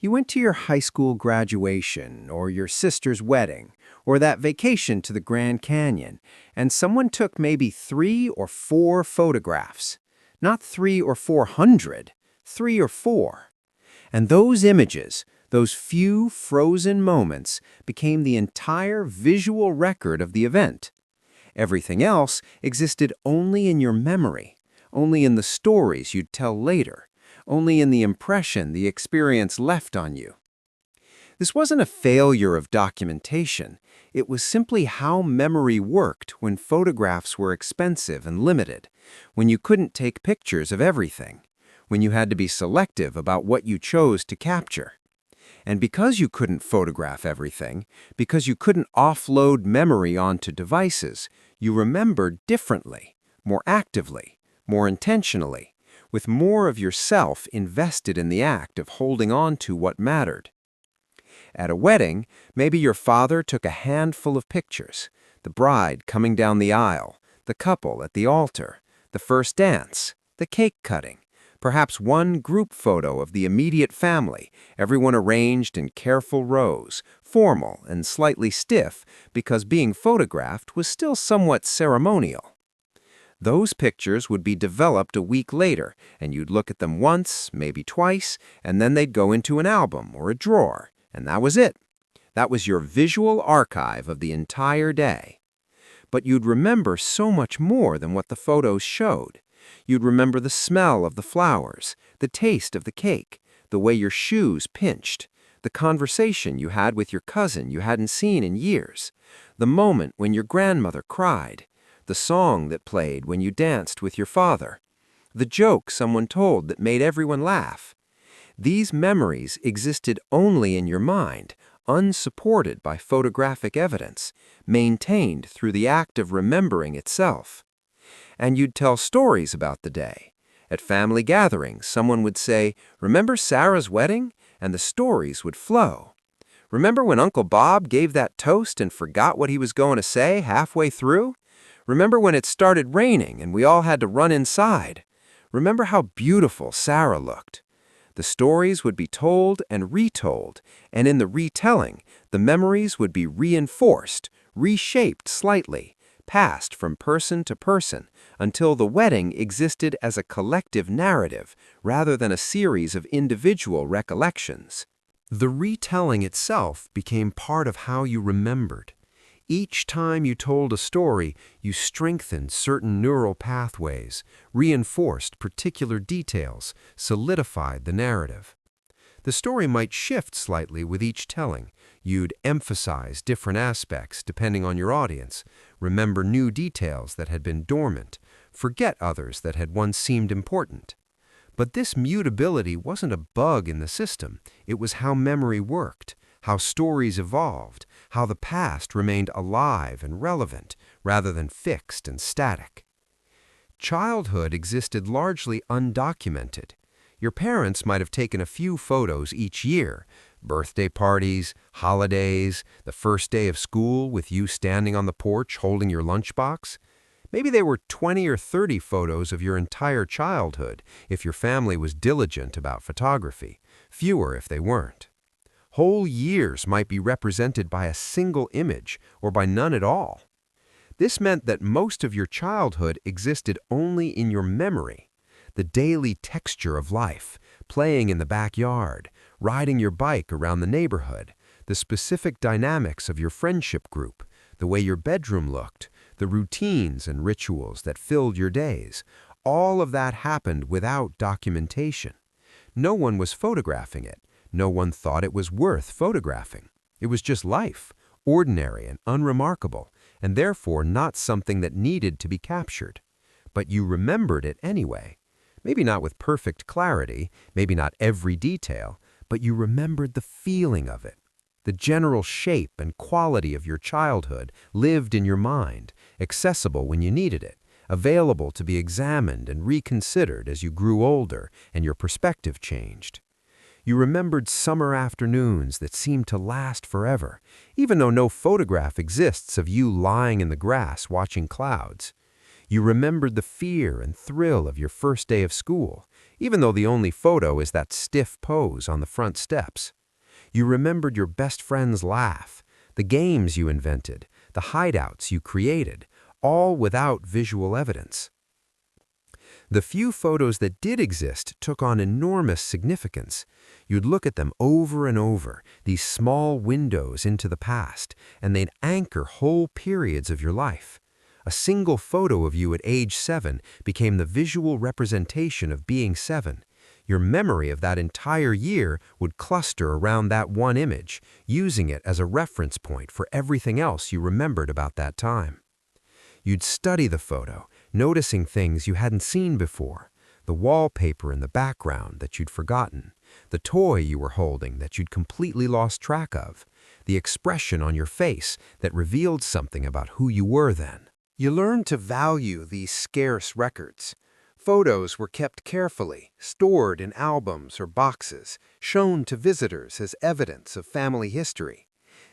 You went to your high school graduation, or your sister's wedding, or that vacation to the Grand Canyon, and someone took maybe 3 or 4 photographs. Not 3 or 400, 3 or 4. And those images, those few frozen moments, became the entire visual record of the event. Everything else existed only in your memory, only in the stories you'd tell later, only in the impression the experience left on you. This wasn't a failure of documentation. It was simply how memory worked when photographs were expensive and limited, when you couldn't take pictures of everything, when you had to be selective about what you chose to capture. And because you couldn't photograph everything, because you couldn't offload memory onto devices, you remembered differently, more actively, more intentionally, with more of yourself invested in the act of holding on to what mattered. At a wedding, maybe your father took a handful of pictures: the bride coming down the aisle, the couple at the altar, the first dance, the cake cutting, perhaps one group photo of the immediate family, everyone arranged in careful rows, formal and slightly stiff because being photographed was still somewhat ceremonial. Those pictures would be developed a week later, and you'd look at them once, maybe twice, and then they'd go into an album or a drawer, and that was it. That was your visual archive of the entire day. But you'd remember so much more than what the photos showed. You'd remember the smell of the flowers, the taste of the cake, the way your shoes pinched, the conversation you had with your cousin you hadn't seen in years, the moment when your grandmother cried, the song that played when you danced with your father, the joke someone told that made everyone laugh. These memories existed only in your mind, unsupported by photographic evidence, maintained through the act of remembering itself. And you'd tell stories about the day. At family gatherings, someone would say, "Remember Sarah's wedding?" And the stories would flow. "Remember when Uncle Bob gave that toast and forgot what he was going to say halfway through? Remember when it started raining and we all had to run inside? Remember how beautiful Sarah looked?" The stories would be told and retold, and in the retelling, the memories would be reinforced, reshaped slightly, passed from person to person, until the wedding existed as a collective narrative rather than a series of individual recollections. The retelling itself became part of how you remembered. Each time you told a story, you strengthened certain neural pathways, reinforced particular details, solidified the narrative. The story might shift slightly with each telling. You'd emphasize different aspects depending on your audience, remember new details that had been dormant, forget others that had once seemed important. But this mutability wasn't a bug in the system. It was how memory worked, how stories evolved, how the past remained alive and relevant rather than fixed and static. Childhood existed largely undocumented. Your parents might have taken a few photos each year: birthday parties, holidays, the first day of school with you standing on the porch holding your lunchbox. Maybe they were 20 or 30 photos of your entire childhood if your family was diligent about photography, fewer if they weren't. Whole years might be represented by a single image or by none at all. This meant that most of your childhood existed only in your memory. The daily texture of life, playing in the backyard, riding your bike around the neighborhood, the specific dynamics of your friendship group, the way your bedroom looked, the routines and rituals that filled your days, all of that happened without documentation. No one was photographing it. No one thought it was worth photographing. It was just life, ordinary and unremarkable, and therefore not something that needed to be captured. But you remembered it anyway. Maybe not with perfect clarity, maybe not every detail, but you remembered the feeling of it. The general shape and quality of your childhood lived in your mind, accessible when you needed it, available to be examined and reconsidered as you grew older and your perspective changed. You remembered summer afternoons that seemed to last forever, even though no photograph exists of you lying in the grass watching clouds. You remembered the fear and thrill of your first day of school, even though the only photo is that stiff pose on the front steps. You remembered your best friend's laugh, the games you invented, the hideouts you created, all without visual evidence. The few photos that did exist took on enormous significance. You'd look at them over and over, these small windows into the past, and they'd anchor whole periods of your life. A single photo of you at age 7 became the visual representation of being 7. Your memory of that entire year would cluster around that one image, using it as a reference point for everything else you remembered about that time. You'd study the photo, noticing things you hadn't seen before, the wallpaper in the background that you'd forgotten, the toy you were holding that you'd completely lost track of, the expression on your face that revealed something about who you were then. You learned to value these scarce records. Photos were kept carefully, stored in albums or boxes, shown to visitors as evidence of family history.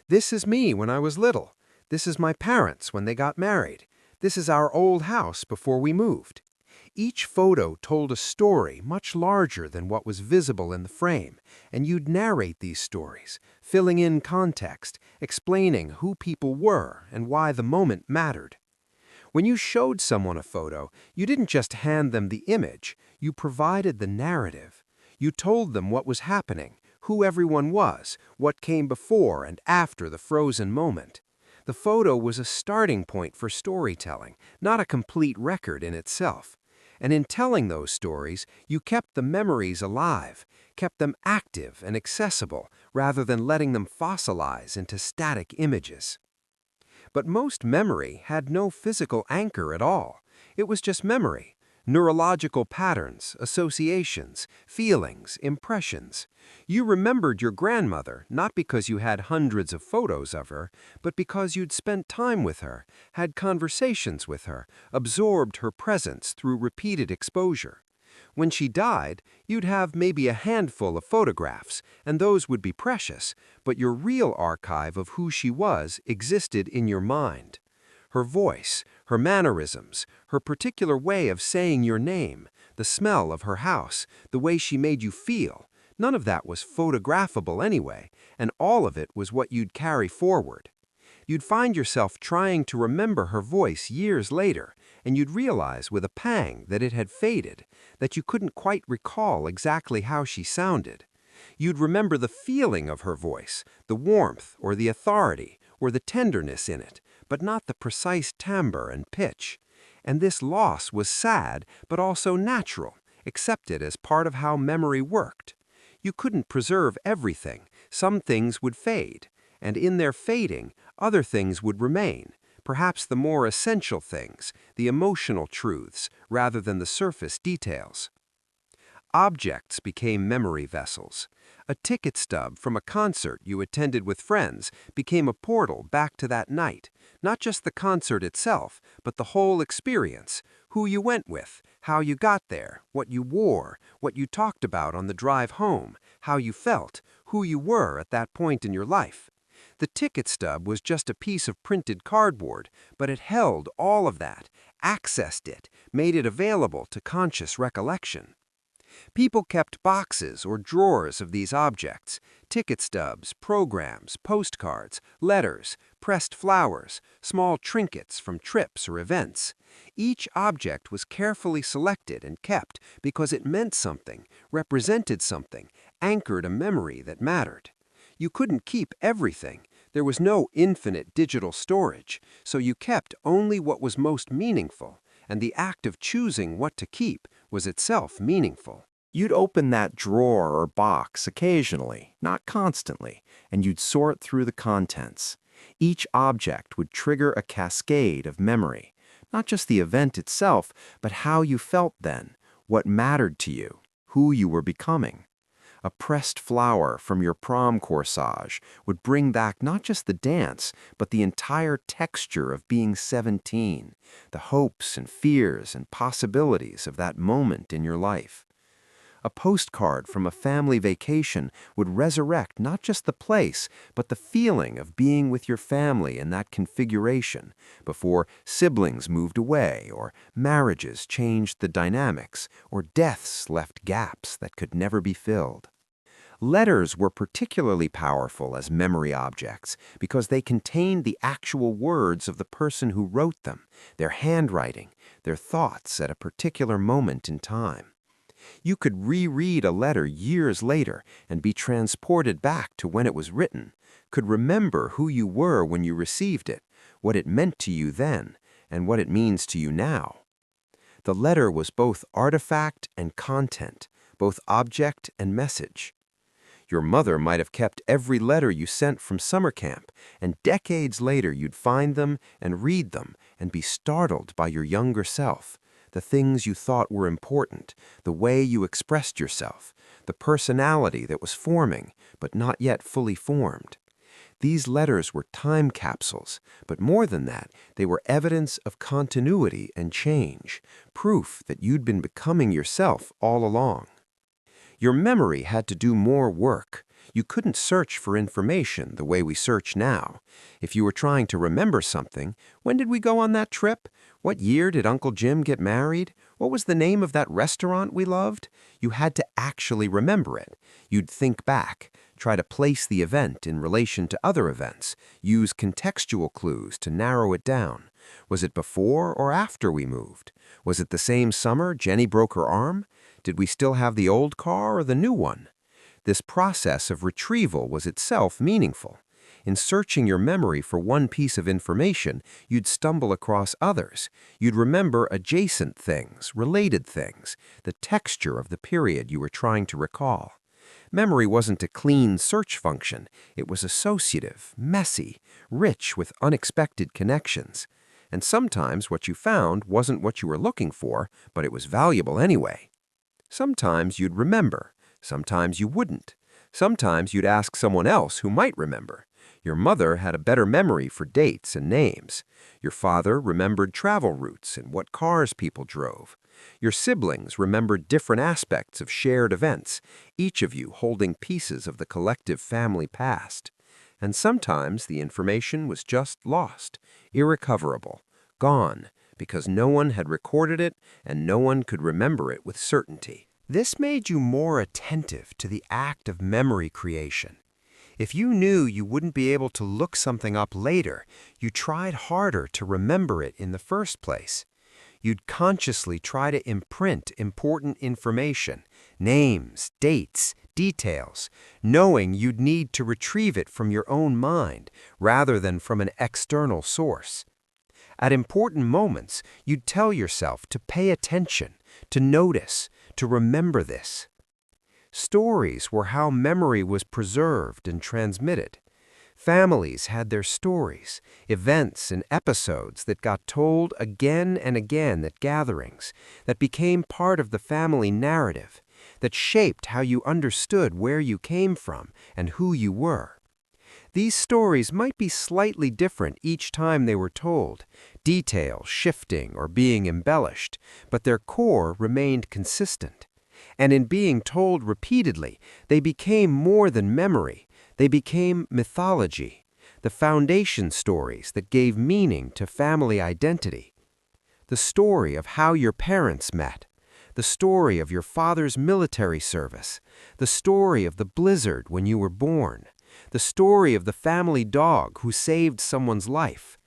This is me when I was little. This is my parents when they got married. This is our old house before we moved. Each photo told a story much larger than what was visible in the frame, and you'd narrate these stories, filling in context, explaining who people were and why the moment mattered. When you showed someone a photo, you didn't just hand them the image, you provided the narrative. You told them what was happening, who everyone was, what came before and after the frozen moment. The photo was a starting point for storytelling, not a complete record in itself. And in telling those stories, you kept the memories alive, kept them active and accessible, rather than letting them fossilize into static images. But most memory had no physical anchor at all. It was just memory, neurological patterns, associations, feelings, impressions. You remembered your grandmother not because you had hundreds of photos of her, but because you'd spent time with her, had conversations with her, absorbed her presence through repeated exposure. When she died, you'd have maybe a handful of photographs, and those would be precious, but your real archive of who she was existed in your mind. Her voice, her mannerisms, her particular way of saying your name, the smell of her house, the way she made you feel, none of that was photographable anyway, and all of it was what you'd carry forward. You'd find yourself trying to remember her voice years later, and you'd realize with a pang that it had faded, that you couldn't quite recall exactly how she sounded. You'd remember the feeling of her voice, the warmth or the authority or the tenderness in it, but not the precise timbre and pitch. And this loss was sad, but also natural, accepted as part of how memory worked. You couldn't preserve everything. Some things would fade, and in their fading, other things would remain, perhaps the more essential things, the emotional truths, rather than the surface details. Objects became memory vessels. A ticket stub from a concert you attended with friends became a portal back to that night, not just the concert itself, but the whole experience, who you went with, how you got there, what you wore, what you talked about on the drive home, how you felt, who you were at that point in your life. The ticket stub was just a piece of printed cardboard, but it held all of that, accessed it, made it available to conscious recollection. People kept boxes or drawers of these objects, ticket stubs, programs, postcards, letters, pressed flowers, small trinkets from trips or events. Each object was carefully selected and kept because it meant something, represented something, anchored a memory that mattered. You couldn't keep everything. There was no infinite digital storage, so you kept only what was most meaningful, and the act of choosing what to keep was itself meaningful. You'd open that drawer or box occasionally, not constantly, and you'd sort through the contents. Each object would trigger a cascade of memory, not just the event itself, but how you felt then, what mattered to you, who you were becoming. A pressed flower from your prom corsage would bring back not just the dance, but the entire texture of being 17, the hopes and fears and possibilities of that moment in your life. A postcard from a family vacation would resurrect not just the place, but the feeling of being with your family in that configuration before siblings moved away, or marriages changed the dynamics, or deaths left gaps that could never be filled. Letters were particularly powerful as memory objects because they contained the actual words of the person who wrote them, their handwriting, their thoughts at a particular moment in time. You could reread a letter years later and be transported back to when it was written, could remember who you were when you received it, what it meant to you then, and what it means to you now. The letter was both artifact and content, both object and message. Your mother might have kept every letter you sent from summer camp, and decades later you'd find them and read them and be startled by your younger self, the things you thought were important, the way you expressed yourself, the personality that was forming but not yet fully formed. These letters were time capsules, but more than that, they were evidence of continuity and change, proof that you'd been becoming yourself all along. Your memory had to do more work. You couldn't search for information the way we search now. If you were trying to remember something, when did we go on that trip? What year did Uncle Jim get married? What was the name of that restaurant we loved? You had to actually remember it. You'd think back, try to place the event in relation to other events, use contextual clues to narrow it down. Was it before or after we moved? Was it the same summer Jenny broke her arm? Did we still have the old car or the new one? This process of retrieval was itself meaningful. In searching your memory for one piece of information, you'd stumble across others. You'd remember adjacent things, related things, the texture of the period you were trying to recall. Memory wasn't a clean search function. It was associative, messy, rich with unexpected connections. And sometimes what you found wasn't what you were looking for, but it was valuable anyway. Sometimes you'd remember. Sometimes you wouldn't. Sometimes you'd ask someone else who might remember. Your mother had a better memory for dates and names. Your father remembered travel routes and what cars people drove. Your siblings remembered different aspects of shared events, each of you holding pieces of the collective family past. And sometimes the information was just lost, irrecoverable, gone, because no one had recorded it and no one could remember it with certainty. This made you more attentive to the act of memory creation. If you knew you wouldn't be able to look something up later, you tried harder to remember it in the first place. You'd consciously try to imprint important information, names, dates, details, knowing you'd need to retrieve it from your own mind rather than from an external source. At important moments, you'd tell yourself to pay attention, to notice, to remember this. Stories were how memory was preserved and transmitted. Families had their stories, events and episodes that got told again and again at gatherings, that became part of the family narrative, that shaped how you understood where you came from and who you were. These stories might be slightly different each time they were told, details shifting or being embellished, but their core remained consistent. And in being told repeatedly, they became more than memory. They became mythology, the foundation stories that gave meaning to family identity. The story of how your parents met, the story of your father's military service, the story of the blizzard when you were born, the story of the family dog who saved someone's life.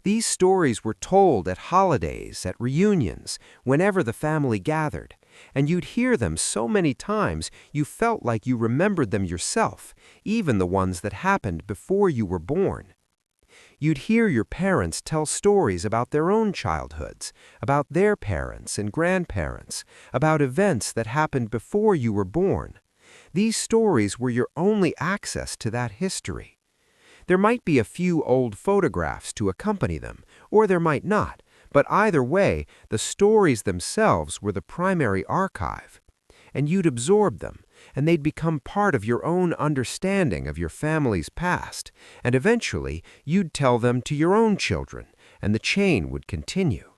These stories were told at holidays, at reunions, whenever the family gathered, and you'd hear them so many times you felt like you remembered them yourself, even the ones that happened before you were born. You'd hear your parents tell stories about their own childhoods, about their parents and grandparents, about events that happened before you were born. These stories were your only access to that history. There might be a few old photographs to accompany them, or there might not, but either way, the stories themselves were the primary archive. And you'd absorb them, and they'd become part of your own understanding of your family's past, and eventually you'd tell them to your own children, and the chain would continue.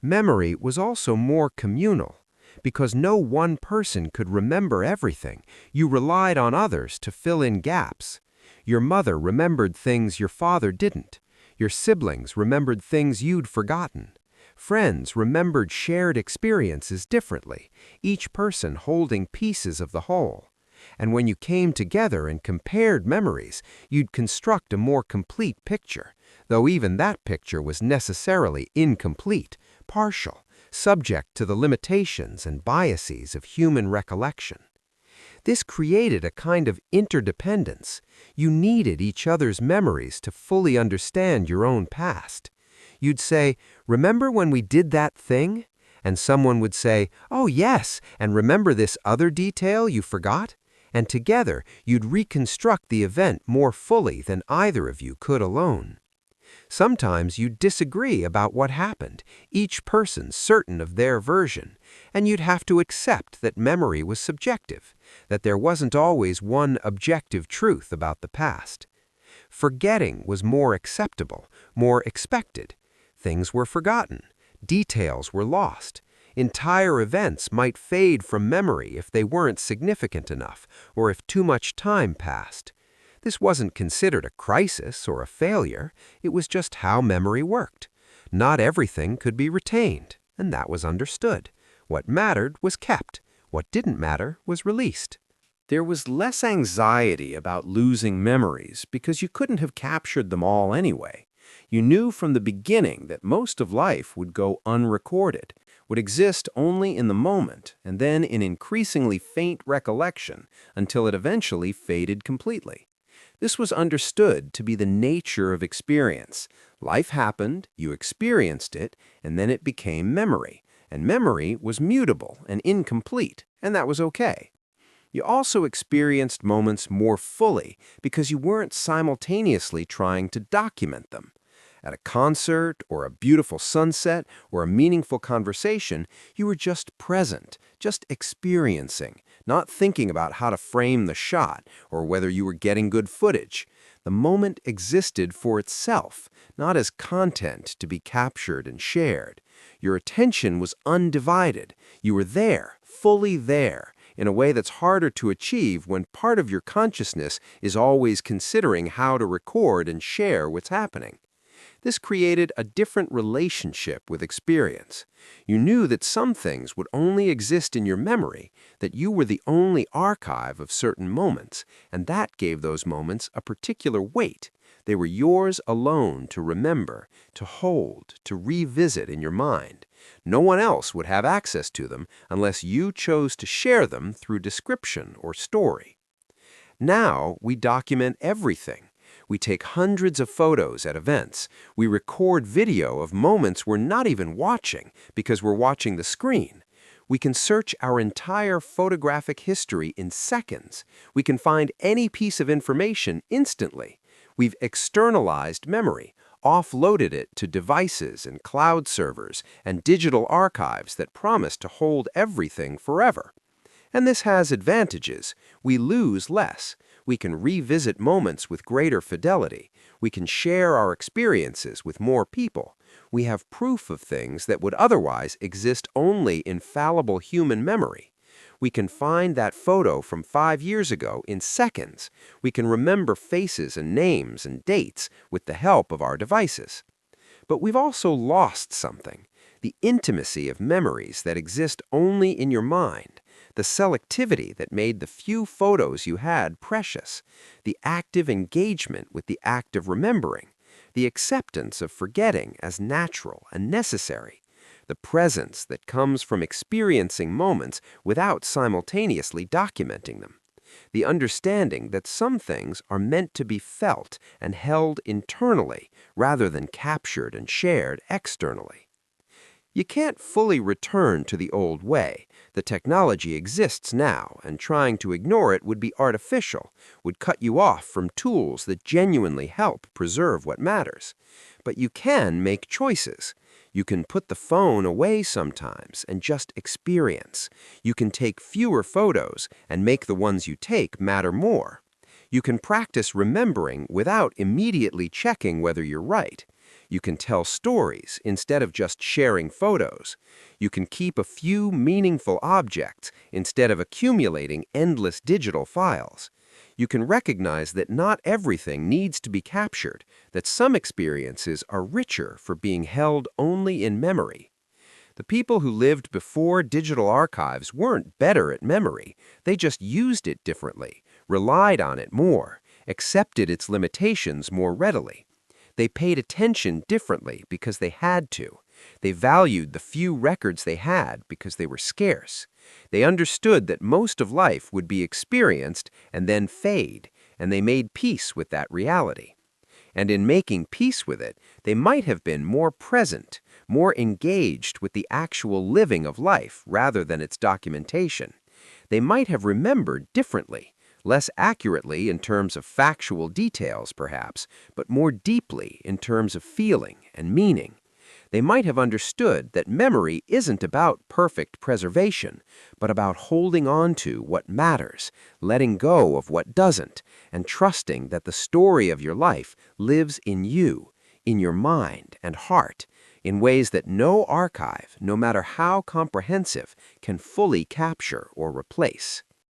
Memory was also more communal. Because no one person could remember everything, you relied on others to fill in gaps. Your mother remembered things your father didn't. Your siblings remembered things you'd forgotten. Friends remembered shared experiences differently, each person holding pieces of the whole. And when you came together and compared memories, you'd construct a more complete picture, though even that picture was necessarily incomplete, partial, subject to the limitations and biases of human recollection. This created a kind of interdependence. You needed each other's memories to fully understand your own past. You'd say, "Remember when we did that thing?" And someone would say, "Oh yes, and remember this other detail you forgot?" And together you'd reconstruct the event more fully than either of you could alone. Sometimes you'd disagree about what happened, each person certain of their version, and you'd have to accept that memory was subjective, that there wasn't always one objective truth about the past. Forgetting was more acceptable, more expected. Things were forgotten. Details were lost. Entire events might fade from memory if they weren't significant enough, or if too much time passed. This wasn't considered a crisis or a failure. It was just how memory worked. Not everything could be retained, and that was understood. What mattered was kept. What didn't matter was released. There was less anxiety about losing memories because you couldn't have captured them all anyway. You knew from the beginning that most of life would go unrecorded, would exist only in the moment, and then in increasingly faint recollection until it eventually faded completely. This was understood to be the nature of experience. Life happened, you experienced it, and then it became memory. And memory was mutable and incomplete, and that was okay. You also experienced moments more fully because you weren't simultaneously trying to document them. At a concert, or a beautiful sunset, or a meaningful conversation, you were just present, just experiencing, not thinking about how to frame the shot or whether you were getting good footage. The moment existed for itself, not as content to be captured and shared. Your attention was undivided. You were there, fully there, in a way that's harder to achieve when part of your consciousness is always considering how to record and share what's happening. This created a different relationship with experience. You knew that some things would only exist in your memory, that you were the only archive of certain moments, and that gave those moments a particular weight. They were yours alone to remember, to hold, to revisit in your mind. No one else would have access to them unless you chose to share them through description or story. Now we document everything. We take hundreds of photos at events. We record video of moments we're not even watching because we're watching the screen. We can search our entire photographic history in seconds. We can find any piece of information instantly. We've externalized memory, offloaded it to devices and cloud servers and digital archives that promise to hold everything forever. And this has advantages. We lose less. We can revisit moments with greater fidelity. We can share our experiences with more people. We have proof of things that would otherwise exist only in fallible human memory. We can find that photo from 5 years ago in seconds. We can remember faces and names and dates with the help of our devices. But we've also lost something, the intimacy of memories that exist only in your mind, the selectivity that made the few photos you had precious, the active engagement with the act of remembering, the acceptance of forgetting as natural and necessary, the presence that comes from experiencing moments without simultaneously documenting them, the understanding that some things are meant to be felt and held internally rather than captured and shared externally. You can't fully return to the old way. The technology exists now, and trying to ignore it would be artificial, would cut you off from tools that genuinely help preserve what matters. But you can make choices. You can put the phone away sometimes and just experience. You can take fewer photos and make the ones you take matter more. You can practice remembering without immediately checking whether you're right. You can tell stories instead of just sharing photos. You can keep a few meaningful objects instead of accumulating endless digital files. You can recognize that not everything needs to be captured, that some experiences are richer for being held only in memory. The people who lived before digital archives weren't better at memory. They just used it differently, relied on it more, accepted its limitations more readily. They paid attention differently because they had to. They valued the few records they had because they were scarce. They understood that most of life would be experienced and then fade, and they made peace with that reality. And in making peace with it, they might have been more present, more engaged with the actual living of life rather than its documentation. They might have remembered differently, less accurately in terms of factual details, perhaps, but more deeply in terms of feeling and meaning. They might have understood that memory isn't about perfect preservation, but about holding on to what matters, letting go of what doesn't, and trusting that the story of your life lives in you, in your mind and heart, in ways that no archive, no matter how comprehensive, can fully capture or replace.